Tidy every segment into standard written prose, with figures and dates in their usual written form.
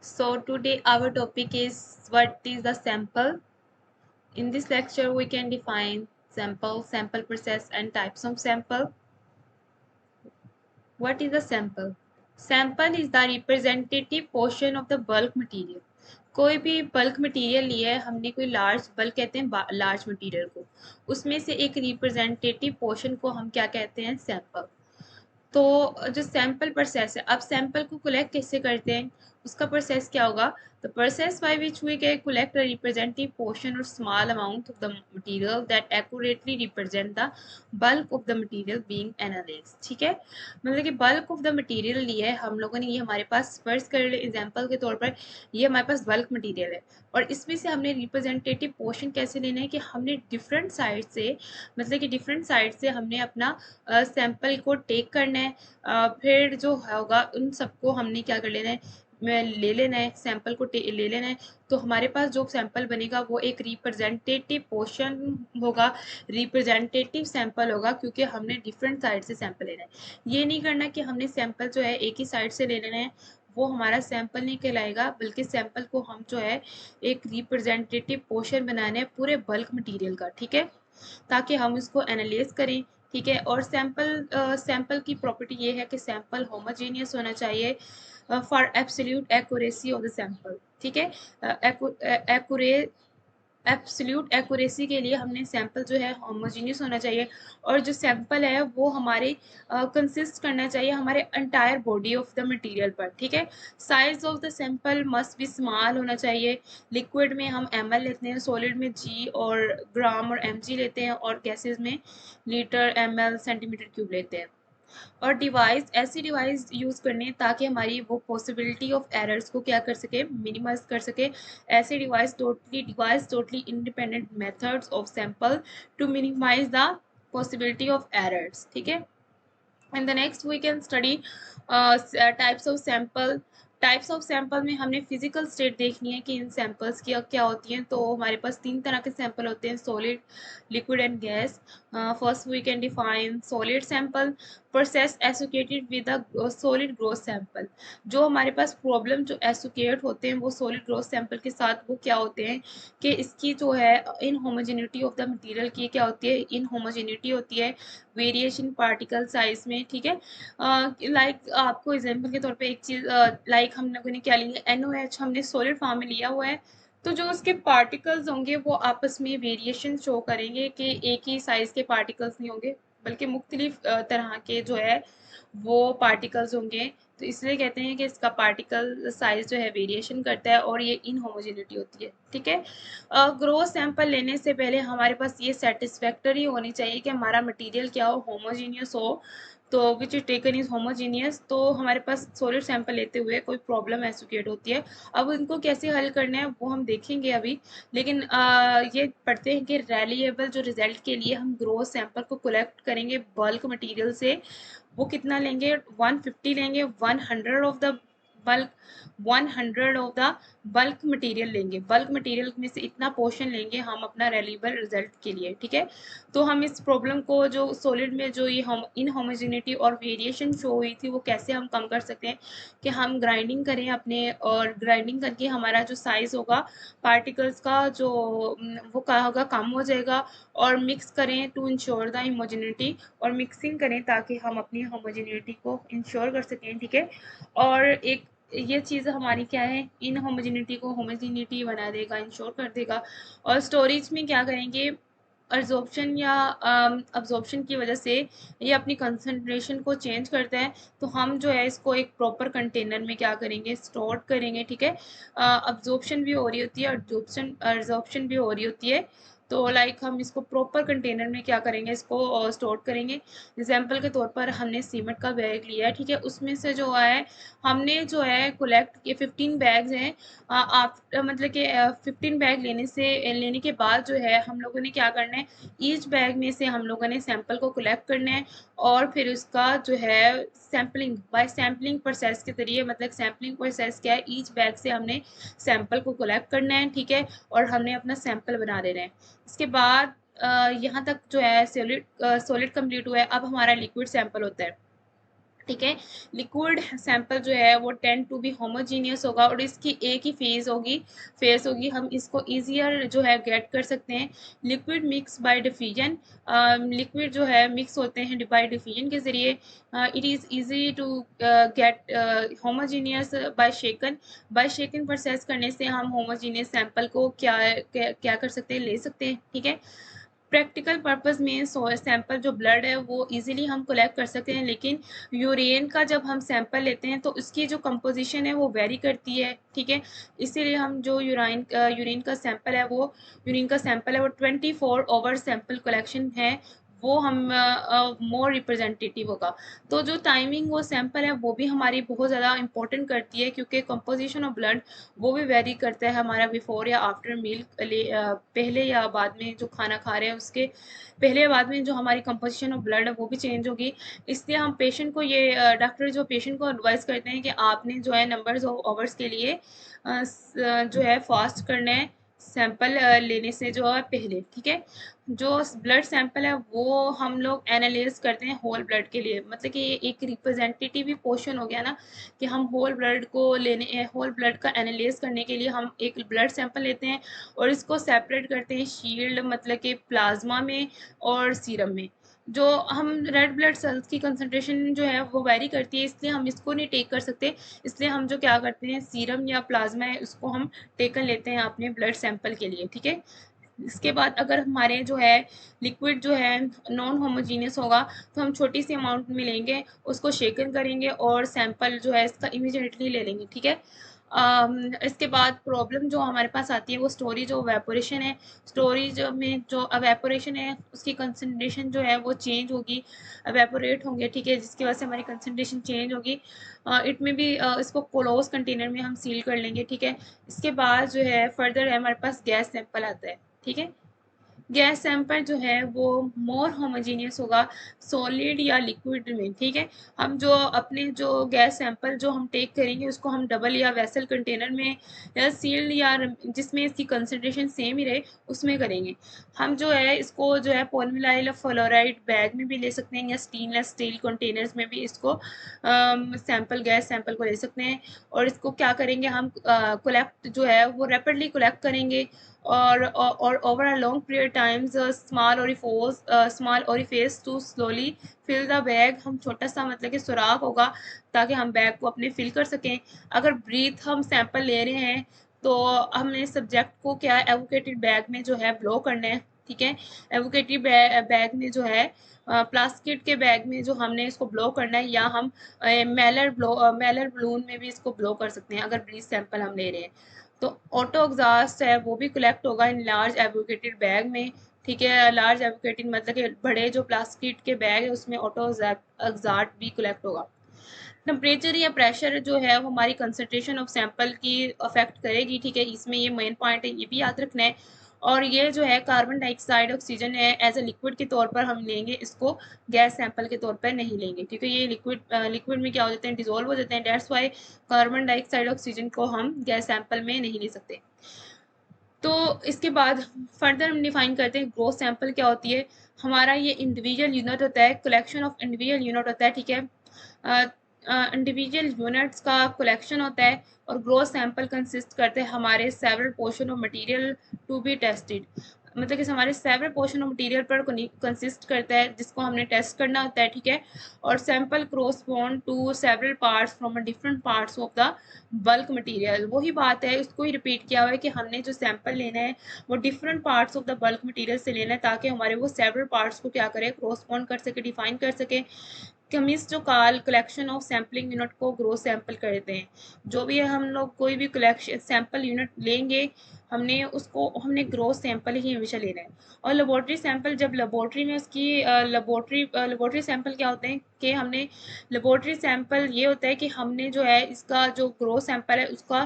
So today our topic is what is the sample. In this lecture we can define sample process and types of sample. What is a sample? Sample is the representative portion of the bulk material. कोई भी bulk material लिया है हमने, कोई large bulk कहते हैं large material को, उसमें से एक रिप्रेजेंटेटिव पोर्शन को हम क्या कहते हैं? सैंपल। तो जो सैंपल प्रोसेस है, अब सैंपल को कलेक्ट कैसे करते हैं, उसका प्रोसेस क्या होगा? The process by which we can collect a representative portion or small amount of the material that accurately represent the bulk of the material being analysed. ठीक है, मतलब कि बल्क ऑफ द मटेरियल लिया है हम लोगों ने, ये हमारे पास फर्स्ट कर ले एग्जांपल के तौर पर, ये हमारे पास बल्क मटेरियल है और इसमें से हमने रिप्रेजेंटेटिव पोर्शन कैसे लेना है कि हमने डिफरेंट साइड से, मतलब कि डिफरेंट साइड से हमने अपना सैंपल को टेक करना है। फिर जो होगा उन सबको हमने क्या कर लेना है, ले लेना है, सैंपल को ले लेना है। तो हमारे पास जो सैंपल बनेगा वो एक रिप्रेजेंटेटिव पोर्शन होगा, रिप्रेजेंटेटिव सैंपल होगा, क्योंकि हमने डिफरेंट साइड से सैंपल लेना है। ये नहीं करना कि हमने सैंपल जो है एक ही साइड से ले लेना है, वो हमारा सैंपल नहीं कहलाएगा, बल्कि सैंपल को हम जो है एक रिप्रेजेंटेटिव पोर्शन बनाना है पूरे बल्क मटेरियल का। ठीक है, ताकि हम इसको एनालाइज करें। ठीक है, और सैंपल की प्रॉपर्टी ये है कि सैंपल होमोजेनियस होना चाहिए for absolute accuracy of the sample. ठीक है, एक्यूरे एब्सोल्यूट एक्यूरेसी के लिए हमने सैंपल जो है होमोजेनियस होना चाहिए, और जो सैंपल है वो हमारे कंसिस्ट करना चाहिए हमारे entire body of the material पर। ठीक है, size of the sample must be small होना चाहिए। लिक्विड में हम ml लेते हैं, सॉलिड में g और ग्राम और mg लेते हैं, और गैसेज में लीटर ml सेंटीमीटर क्यूब लेते हैं। और डिवाइस, ऐसी डिवाइस यूज़ करनी है ताकि हमारी वो पॉसिबिलिटी ऑफ एरर्स को क्या कर सके, मिनिमाइज कर सके। ऐसी device totally independent methods of sample to minimise the possibility of errors. ठीक है, and the next we can study types of sample. Types of sample में हमने फिजिकल स्टेट देखनी है कि इन सैंपल्स की क्या होती हैं। तो हमारे पास तीन तरह के सैंपल होते हैं, solid, liquid and gas. First we can define solid sample, process associated with a solid gross sample. जो हमारे पास प्रॉब्लम जो एसोसिएट होते हैं वो सॉलिड ग्रोथ सैंपल के साथ वो क्या होते हैं कि इसकी जो है इन होमोजेनिटी ऑफ द मटेरियल की क्या होती है, इन होमोजेनिटी होती है, वेरिएशन पार्टिकल साइज में। ठीक है, लाइक आपको एग्जांपल के तौर पे एक चीज़, लाइक हम लोगों ने क्या लिया, NOH हमने सॉलिड फॉर्म में लिया हुआ है, तो जो उसके पार्टिकल्स होंगे वो आपस में वेरिएशन शो करेंगे कि एक ही साइज़ के पार्टिकल्स नहीं होंगे, बल्कि मुख्तलिफ तरह के जो है वो पार्टिकल्स होंगे। तो इसलिए कहते हैं कि इसका पार्टिकल साइज जो है वेरिएशन करता है और ये इनहोमोजेनिटी होती है। ठीक है, ग्रोथ सैंपल लेने से पहले हमारे पास ये सेटिस्फैक्टरी होनी चाहिए कि हमारा मटेरियल क्या हो, होमोजीनियस हो, तो which is taken is homogeneous. तो हमारे पास सॉलिड सैंपल लेते हुए कोई प्रॉब्लम एसोसिएट होती है, अब इनको कैसे हल करना है वो हम देखेंगे अभी। लेकिन ये पढ़ते हैं कि रैलिएबल जो रिजल्ट के लिए हम ग्रोथ सैंपल को कलेक्ट करेंगे बल्क मटेरियल से, वो कितना लेंगे, 150 लेंगे, 100 of the bulk, 100 of the bulk material लेंगे, बल्क मटेरियल में से इतना पोर्शन लेंगे हम अपना रेलिएबल रिजल्ट के लिए। ठीक है, तो हम इस प्रॉब्लम को जो सॉलिड में जो ये हम इनहोमोजेनिटी और वेरिएशन शो हुई थी वो कैसे हम कम कर सकते हैं कि हम ग्राइंडिंग करें अपने, और ग्राइंडिंग करके हमारा जो साइज होगा पार्टिकल्स का जो वो क्या होगा, कम हो जाएगा, और मिक्स करें टू इंश्योर द होमोजेनिटी, और मिक्सिंग करें ताकि हम अपनी होमोजेनिटी को इंश्योर कर सकें। ठीक है, और एक ये चीज़ हमारी क्या है, इन होमोजेनिटी को होमोजेनिटी बना देगा, इंश्योर कर देगा। और स्टोरेज में क्या करेंगे, अब्जॉर्प्शन या अब्जॉर्प्शन की वजह से ये अपनी कंसंट्रेशन को चेंज करता है, तो हम जो है इसको एक प्रॉपर कंटेनर में क्या करेंगे, स्टोर करेंगे। ठीक है, अब्जॉर्प्शन भी हो रही होती है, अब्जॉर्प्शन भी हो रही होती है, तो लाइक हम इसको प्रॉपर कंटेनर में क्या करेंगे, इसको स्टोर करेंगे। एग्जाम्पल के तौर पर हमने सीमेंट का बैग लिया है, ठीक है, उसमें से जो है हमने जो है कलेक्ट किए 15 बैग्स हैं। आप मतलब कि 15 बैग लेने के बाद जो है हम लोगों ने क्या करना है, ईच बैग में से हम लोगों ने सैंपल को कलेक्ट करना है, और फिर उसका जो है सैम्पलिंग, बाय सैम्पलिंग प्रोसेस के जरिए, मतलब सैम्पलिंग प्रोसेस क्या है, ईच बैग से हमने सैंपल को कलेक्ट करना है। ठीक है, और हमने अपना सैंपल बना देना है। इसके बाद यहाँ तक जो है सॉलिड कंप्लीट हुआ है, अब हमारा लिक्विड सैंपल होता है। ठीक है। लिक्विड सैंपल जो है वो टेंड टू बी होमोजीनियस होगा और इसकी एक ही फेस होगी, हम इसको इजियर जो है गेट कर सकते हैं। Liquid mix by diffusion, liquid जो है मिक्स होते हैं बाय डिफिजन के ज़रिए। It is easy to get homogeneous by shaken process करने से हम होमोजीनियस सैंपल को क्या कर सकते हैं, ले सकते हैं। ठीक है। प्रैक्टिकल पर्पस में सैंपल जो ब्लड है वो इजीली हम कलेक्ट कर सकते हैं, लेकिन यूरेन का जब हम सैंपल लेते हैं तो उसकी जो कंपोजिशन है वो वेरी करती है। ठीक है। इसीलिए हम जो यूरिन का सैंपल है वो 24 आवर सैंपल कलेक्शन है, वो हम मोर रिप्रेजेंटेटिव होगा। तो जो टाइमिंग वो सैंपल है वो भी हमारी बहुत ज़्यादा इंपॉर्टेंट करती है, क्योंकि कंपोजिशन ऑफ ब्लड वो भी वेरी करता है हमारा बिफोर या आफ्टर मील, पहले या बाद में जो खाना खा रहे हैं उसके पहले या बाद में जो हमारी कंपोजिशन ऑफ ब्लड है वो भी चेंज होगी। इसलिए हम पेशेंट को डॉक्टर जो पेशेंट को एडवाइस करते हैं कि आपने जो है नंबर्स ऑफ आवर्स के लिए जो है फास्ट करना है सैंपल लेने से जो है पहले। ठीक है। जो ब्लड सैंपल है वो हम लोग एनालाइज करते हैं होल ब्लड के लिए, मतलब कि ये एक रिप्रेजेंटेटिव ही पोर्शन हो गया ना, कि हम होल ब्लड का एनालाइज करने के लिए हम एक ब्लड सैंपल लेते हैं और इसको सेपरेट करते हैं शील्ड मतलब कि प्लाज्मा में और सीरम में। जो हम रेड ब्लड सेल्स की कंसंट्रेशन जो है वो वेरी करती है, इसलिए हम इसको नहीं टेक कर सकते। इसलिए हम जो क्या करते हैं, सीरम या प्लाज्मा है उसको हम टेकन लेते हैं अपने ब्लड सैंपल के लिए। ठीक है। इसके बाद अगर हमारे जो है लिक्विड जो है नॉन होमोजीनियस होगा तो हम छोटी सी अमाउंट में लेंगे, उसको शेकन करेंगे और सैंपल जो है इसका इमीडिएटली ले लेंगे। ठीक है। इसके बाद प्रॉब्लम जो हमारे पास आती है वो स्टोरेज और वेपोरेशन है। स्टोरेज में जो वेपोरेशन है उसकी कंसनट्रेशन जो है वो चेंज होगी, वेपोरेट होंगे। ठीक है। जिसकी वजह से हमारी कंसनट्रेशन चेंज होगी। इट में भी इसको क्लोज कंटेनर में हम सील कर लेंगे। ठीक है। इसके बाद जो है फर्दर है हमारे पास गैस सैंपल आता है। ठीक है। गैस सैंपल जो है वो मोर होमोजीनियस होगा सॉलिड या लिक्विड में। ठीक है। हम जो अपने जो गैस सैंपल जो हम टेक करेंगे उसको हम डबल या वेसल कंटेनर में या सील्ड या जिसमें इसकी कंसनट्रेशन सेम ही रहे उसमें करेंगे। हम जो है इसको जो है पॉलीविनाइल फ्लोराइड बैग में भी ले सकते हैं या स्टेनलेस स्टील कंटेनर्स में भी इसको गैस सैंपल को ले सकते हैं। और इसको क्या करेंगे, हम कलेक्ट जो है वो रैपिडली कलेक्ट करेंगे और over a long period times small orifice to slowly fill the bag. हम छोटा सा मतलब कि सुराख होगा ताकि हम बैग को अपने फिल कर सकें। अगर ब्रीथ हम सैंपल ले रहे हैं तो हमने सब्जेक्ट को क्या एवोकेटेड बैग में जो है ब्लो करना है। ठीक है। एवोकेटेड बैग में जो है प्लास्टिक के बैग में जो हमने इसको ब्लो करना है, या हम मेलर बलून में भी इसको ब्लो कर सकते हैं अगर ब्रीथ सैंपल हम ले रहे हैं। तो ऑटो एग्जॉस्ट है वो भी कलेक्ट होगा इन लार्ज एवोकेटेड बैग में। ठीक है। लार्ज एवोकेटेड मतलब कि बड़े जो प्लास्टिक के बैग है उसमें ऑटो एग्जॉस्ट भी कलेक्ट होगा। टेम्परेचर या प्रेशर जो है वो हमारी कंसनट्रेशन ऑफ सैंपल की अफेक्ट करेगी। ठीक है। इसमें ये मेन पॉइंट है, ये भी याद रखना है। और ये जो है कार्बन डाइऑक्साइड ऑक्सीजन है एज ए लिक्विड के तौर पर हम लेंगे, इसको गैस सैंपल के तौर पर नहीं लेंगे, क्योंकि ये लिक्विड में क्या हो जाते हैं, डिजोल्व हो जाते हैं। That's why carbon dioxide oxygen को हम गैस सैंपल में नहीं ले सकते। तो इसके बाद फर्दर हम डिफाइन करते हैं ग्रोथ सैंपल क्या होती है। हमारा ये इंडिविजुअल यूनिट होता है, कलेक्शन ऑफ इंडिविजुअल यूनिट होता है। ठीक है। इंडिविजुअल यूनिट्स का कलेक्शन होता है और ग्रोथ सैंपल कंसिस्ट करते हैं हमारे several portion of material to be tested, मतलब कि हमारे सेवरल पोर्शन ऑफ मटेरियल पर कंसिस्ट करता है जिसको हमने टेस्ट करना होता है। ठीक है। और sample corresponds to several parts from different parts of the bulk material. वही बात है, उसको ही रिपीट किया हुआ है कि हमने जो सैंपल लेना है वो different parts of the bulk material से लेना है ताकि हमारे वो सेवरल पार्ट्स को क्या करे, क्रॉसबॉन्ड कर सके, डिफाइन कर सके। केमिस्ट जो काल कलेक्शन ऑफ सैम्पलिंग यूनिट को ग्रोथ सैंपल करते हैं। जो भी हम लोग कोई भी कलेक्शन सैंपल यूनिट लेंगे हमने ग्रोथ सैंपल ही हमेशा लेना है। और लेबोरेटरी सैंपल, जब लेबोरेटरी में उसकी लेबोरेटरी सैंपल क्या होते हैं कि हमने लेबोरेटरी सैंपल ये होता है कि हमने जो है इसका जो ग्रोथ सैंपल है उसका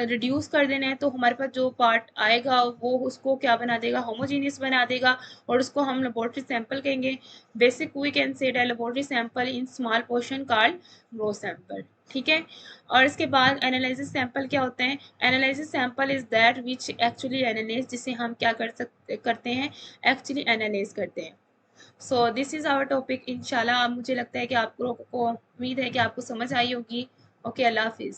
रिड्यूस कर देना है, तो हमारे पास जो पार्ट आएगा वो उसको क्या बना देगा, होमोजीनियस बना देगा, और उसको हम लेबोरेटरी सैंपल कहेंगे। Basic we can say laboratory sample in small portion called gross sample. ठीक है। और इसके बाद एनालिसिस सैंपल क्या होते हैं। Analysis sample is that which actually analyse, जिसे हम क्या करते हैं, एक्चुअली एनालाइज करते हैं। So this is our topic. इंशाल्लाह अब मुझे लगता है कि आप लोगों को, उम्मीद है कि आपको समझ आई होगी। ओके, अल्लाह हाफिज़।